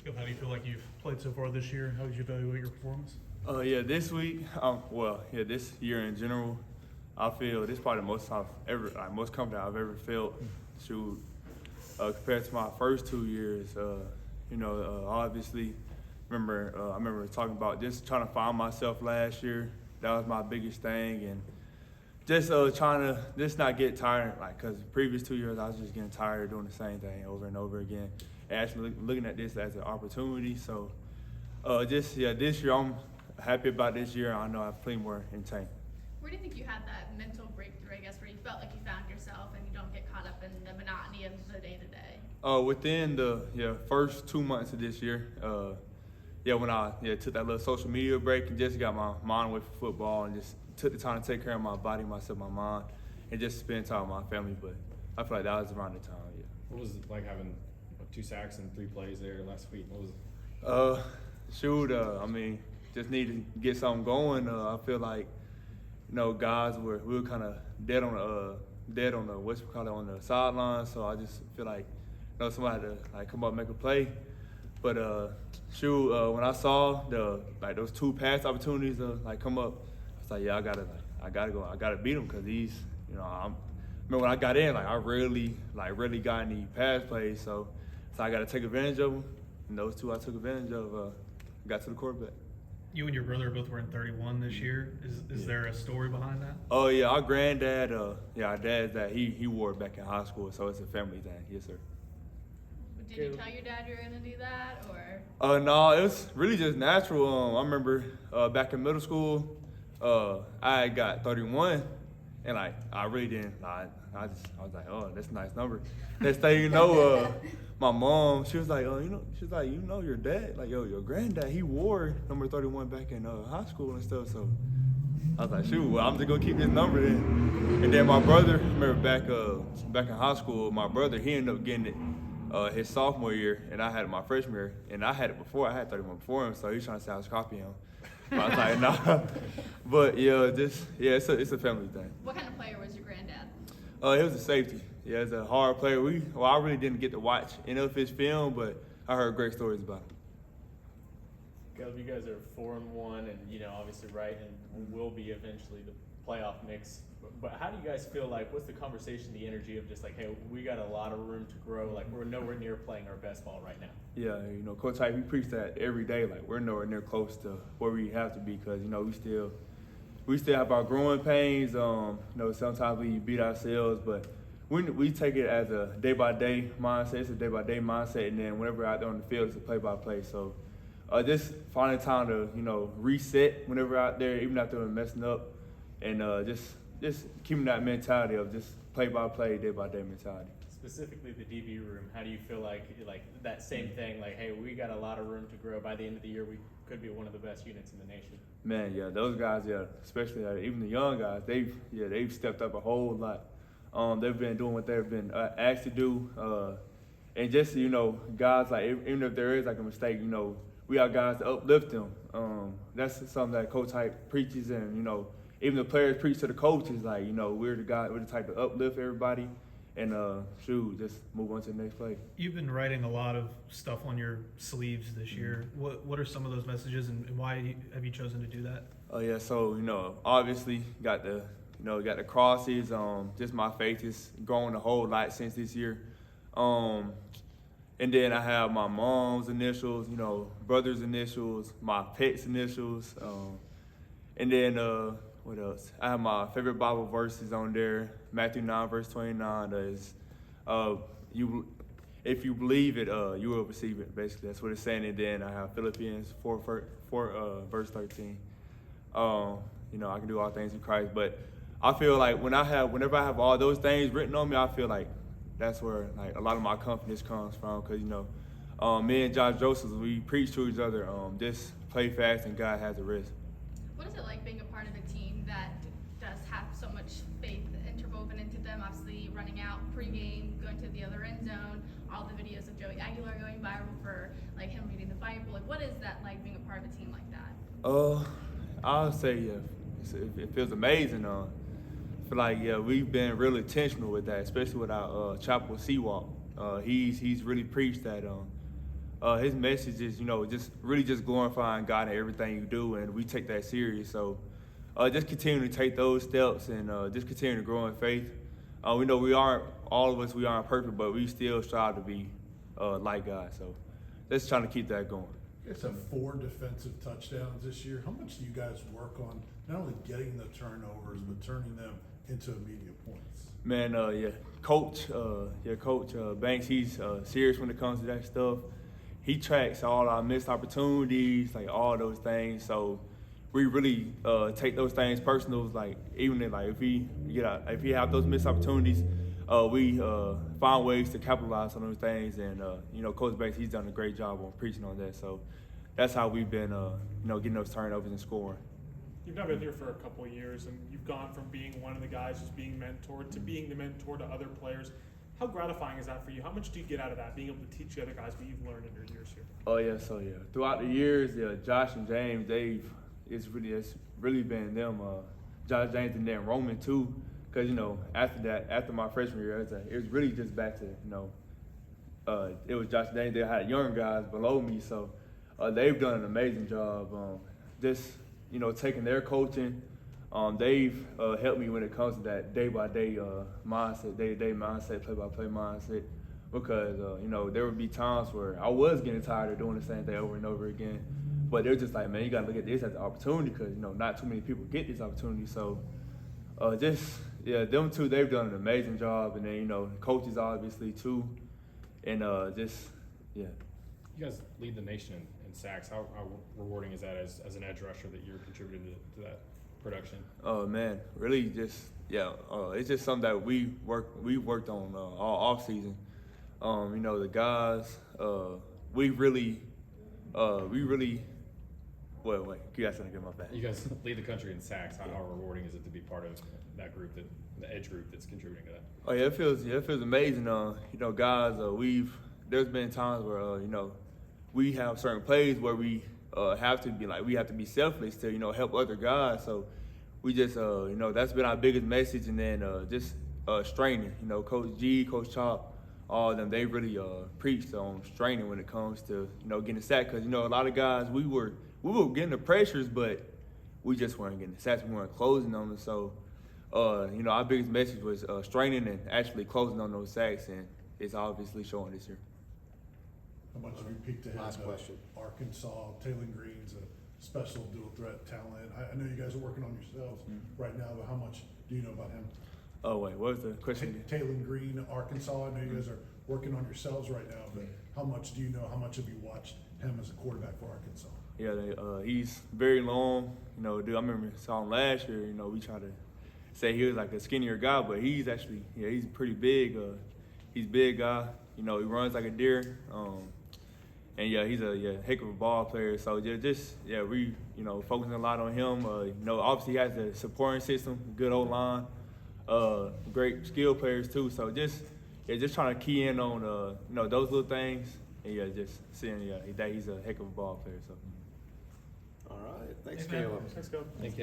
How do you feel like you've played so far this year? How would you evaluate your performance? This week, this year in general, I feel this is probably the most confident I've ever felt. Shoot, compared to my first 2 years, obviously, I remember talking about just trying to find myself last year. That was my biggest thing, and just trying to just not get tired, because the previous 2 years I was just getting tired of doing the same thing over and over again. And actually looking at this as an opportunity. So, this year I'm happy about this year. I know I have plenty more in tank. Where do you think you had that mental breakthrough, I guess, where you felt like you found yourself and you don't get caught up in the monotony of the day-to-day? Within the first 2 months of this year, when I took that little social media break and just got my mind away from football and just took the time to take care of my body, myself, my mind, and just spend time with my family. But I feel like that was around the time, yeah. What was it like having 2 sacks and 3 plays there last week? What was it? Just need to get something going. I feel like, guys we were kind of dead on the on the sideline. So I just feel like, somebody had to come up and make a play. But when I saw those 2 pass opportunities come up, I was like, yeah, I gotta go. I gotta beat them because these, I remember when I got in, I really got any pass plays. So I got to take advantage of them. And those 2 I took advantage of. Got to the quarterback. You and your brother both wearing 31 this year. Is there a story behind that? Oh yeah, our granddad, our dad's that he wore it back in high school, so it's a family thing. Yes, sir. Did you tell your dad you were gonna do that, or? No, it was really just natural. I remember back in middle school, I got 31, and I really didn't. I was like, oh, that's a nice number. Next thing you know, my mom, she was like, your dad, your granddad, he wore number 31 back in high school and stuff. So I was like, shoot, well, I'm just gonna keep this number then. And then my brother, remember back in high school, my brother, he ended up getting it his sophomore year, and I had it my freshman year, and I had it before. I had 31 before him, so he's trying to say I was copying him. But I was like, nah. But it's a family thing. What kind of player was your granddad? He was a safety. Yeah, he's a hard player. I really didn't get to watch any of his film, but I heard great stories about him. Caleb, you guys are 4-1, and obviously right, and will be eventually the playoff mix. But how do you guys feel like? What's the conversation, the energy of just hey, we got a lot of room to grow. We're nowhere near playing our best ball right now. Yeah, Coach Hype, we preach that every day. We're nowhere near close to where we have to be because we still have our growing pains. Sometimes we beat ourselves, but we take it as a day-by-day mindset. It's a day-by-day mindset, and then whenever we're out there on the field, it's a play-by-play. So just finding time to, reset whenever we're out there, even after we're messing up, and just keeping that mentality of just play-by-play, day-by-day mentality. Specifically the DB room, how do you feel like that same thing, hey, we got a lot of room to grow. By the end of the year, we could be one of the best units in the nation. Man, yeah, those guys, especially even the young guys, they've stepped up a whole lot. They've been doing what they've been asked to do, and just guys even if there is a mistake, we are guys to uplift them. That's something that Coach Hype preaches, and even the players preach to the coaches. We're the type to uplift everybody, and just move on to the next play. You've been writing a lot of stuff on your sleeves this year. What are some of those messages, and why have you chosen to do that? So obviously got the crosses. Just my faith is growing a whole lot since this year. And then I have my mom's initials, brother's initials, my pet's initials, and then what else? I have my favorite Bible verses on there. Matthew 9 verse 29 is, if you believe it, you will receive it. Basically, that's what it's saying. And then I have Philippians 4 verse 13. I can do all things in Christ, but I feel like whenever I have all those things written on me, I feel like that's where a lot of my confidence comes from. Because me and Josh Joseph, we preach to each other. Just play fast, and God has the rest. What is it like being a part of a team that does have so much faith interwoven into them? Obviously, running out pregame, going to the other end zone, all the videos of Joey Aguilar going viral for him reading the Bible. What is that like being a part of a team like that? I'll say it feels amazing. I feel like we've been really intentional with that, especially with our Chapel Seawalk. He's really preached that his message is, you know, just really just glorifying God in everything you do, and we take that serious. So just continue to take those steps and just continue to grow in faith. We know we aren't perfect, but we still strive to be like God. So just trying to keep that going. You guys have 4 defensive touchdowns this year. How much do you guys work on not only getting the turnovers, but turning them into immediate points? Man, Coach Banks, he's serious when it comes to that stuff. He tracks all our missed opportunities, like all those things. So we really take those things personal. Like even if we have those missed opportunities, we find ways to capitalize on those things. And you know, Coach Banks, he's done a great job on preaching on that. So that's how we've been, you know, getting those turnovers and scoring. You've now been here for a couple of years, and you've gone from being one of the guys who's being mentored to being the mentor to other players. How gratifying is that for you? How much do you get out of that, being able to teach the other guys what you've learned in your years here? Oh yeah, throughout the years, Josh and James, it's really been them. Josh, James, and then Roman too, because you know after my freshman year, it was really just back to it was Josh and James. They had younger guys below me, so they've done an amazing job. Just taking their coaching. They've helped me when it comes to that day-by-day mindset, day-to-day mindset, play-by-play mindset, because there would be times where I was getting tired of doing the same thing over and over again, but they're just like, man, you gotta look at this as an opportunity, because not too many people get this opportunity. So them two, they've done an amazing job, and then coaches obviously too, and You guys lead the nation in sacks. How rewarding is that as an edge rusher that you're contributing to that production? Oh man, really it's just something that we worked on all off season. The guys, we really wait, you guys trying to get my back. You guys lead the country in sacks. How rewarding is it to be part of that group, the edge group that's contributing to that? Oh yeah, it feels amazing. Guys, there's been times where we have certain plays where we have to be selfless to help other guys. So we just that's been our biggest message, and then just straining. Coach G, Coach Chop, all of them, they really preached on straining when it comes to getting a sack, because a lot of guys we were getting the pressures, but we just weren't getting the sacks. We weren't closing on them. So our biggest message was straining and actually closing on those sacks, and it's obviously showing this year. How much have you peeked ahead Last of question. Arkansas? Taylor Green's a special dual threat talent. I know you guys are working on yourselves right now, but how much do you know about him? Oh wait, what was the question? Taylor Green, Arkansas. I know you guys are working on yourselves right now, but how much do you know? How much have you watched him as a quarterback for Arkansas? Yeah, he's very long. I remember saw him last year. We try to say he was like a skinnier guy, but he's actually he's pretty big. He's a big guy. He runs like a deer. And he's a heck of a ball player. So we focusing a lot on him. Obviously he has the supporting system, good old line, great skill players too. So just trying to key in on those little things, and just seeing that he's a heck of a ball player. So. All right. Thanks, Amen. Caleb. Thanks, Caleb. Thank you.